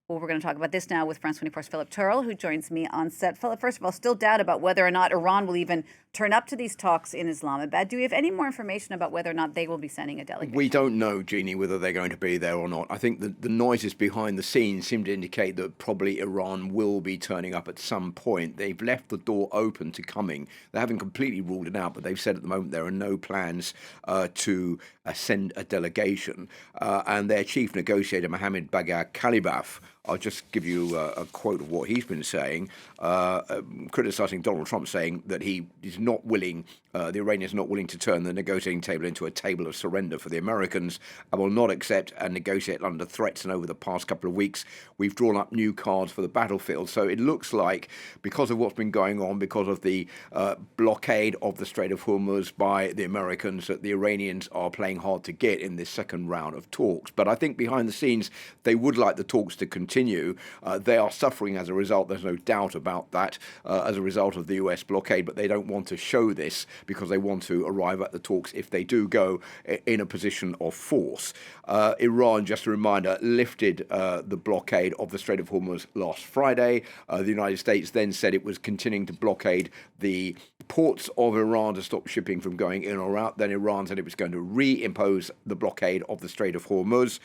Well, we're going to talk about this now with France24's Philip Turle, who joins me on set. Philip, first of all, still doubt about whether or not Iran will even turn up to these talks in Islamabad. Do we have any more information about whether or not they will be sending a delegation? We don't know, Jeannie, whether they're going to be there or not. I think the noises behind the scenes seem to indicate that probably Iran will be turning up at some point. They've left the door open to coming. They haven't completely ruled it out, but they've said at the moment there are no plans to send a delegation. And their chief negotiator, Mohammed Bagher Khalibaf, I'll just give you a quote of what he's been saying, criticizing Donald Trump, saying that he is not willing, the Iranians are not willing to turn the negotiating table into a table of surrender for the Americans and will not accept and negotiate under threats. And over the past couple of weeks, we've drawn up new cards for the battlefield. So it looks like, because of what's been going on, because of the blockade of the Strait of Hormuz by the Americans, that the Iranians are playing hard to get in this second round of talks. But I think behind the scenes, they would like the talks to continue. They are suffering as a result, there's no doubt about that, as a result of the US blockade, but they don't want to show this because they want to arrive at the talks, if they do go, in a position of force. Iran, just a reminder, lifted the blockade of the Strait of Hormuz last Friday. The United States then said it was continuing to blockade the ports of Iran to stop shipping from going in or out. Then Iran said it was going to reimpose the blockade of the Strait of Hormuz,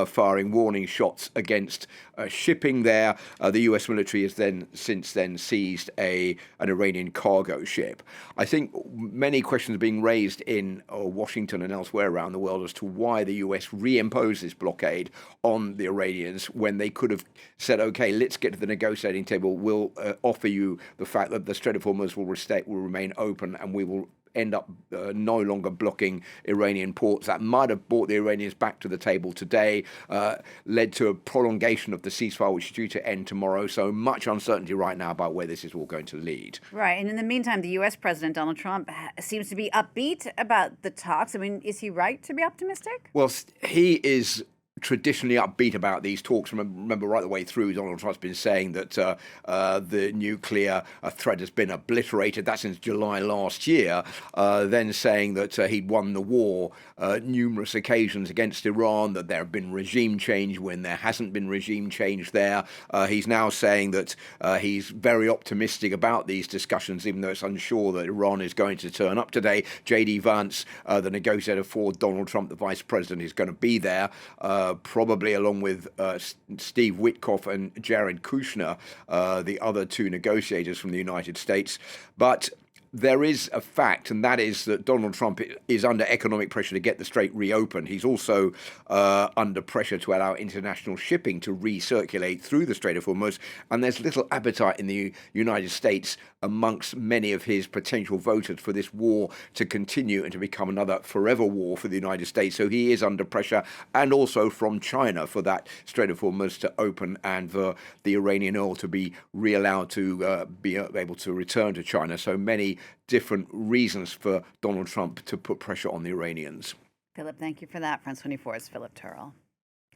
firing warning shots against shipping there. The US military has since then seized an Iranian cargo ship. I think many questions are being raised in Washington and elsewhere around the world as to why the US reimposed this blockade on the Iranians when they could have said, okay, let's get to the negotiating table. We'll offer you the fact that the Strait of Hormuz will remain open and we will end up no longer blocking Iranian ports. That might have brought the Iranians back to the table today, led to a prolongation of the ceasefire, which is due to end tomorrow. So much uncertainty right now about where this is all going to lead. Right. And in the meantime, the U.S. President Donald Trump seems to be upbeat about the talks. I mean, is he right to be optimistic? Well, he is traditionally upbeat about these talks. Remember right the way through, Donald Trump's been saying that the nuclear threat has been obliterated. That's since July last year. Then saying that he'd won the war numerous occasions against Iran, that there have been regime change when there hasn't been regime change there. He's now saying that he's very optimistic about these discussions, even though it's unsure that Iran is going to turn up today. JD Vance, the negotiator for Donald Trump, the vice president, is going to be there. Probably along with Steve Witkoff and Jared Kushner, the other two negotiators from the United States. But there is a fact, and that is that Donald Trump is under economic pressure to get the strait reopened. He's also under pressure to allow international shipping to recirculate through the Strait of Hormuz, and there's little appetite in the United States amongst many of his potential voters for this war to continue and to become another forever war for the United States. So he is under pressure, and also from China, for that Strait of Hormuz to open and for the Iranian oil to be re-allowed to be able to return to China. So many different reasons for Donald Trump to put pressure on the Iranians. Philip, thank you for that. France 24's Philip Turle.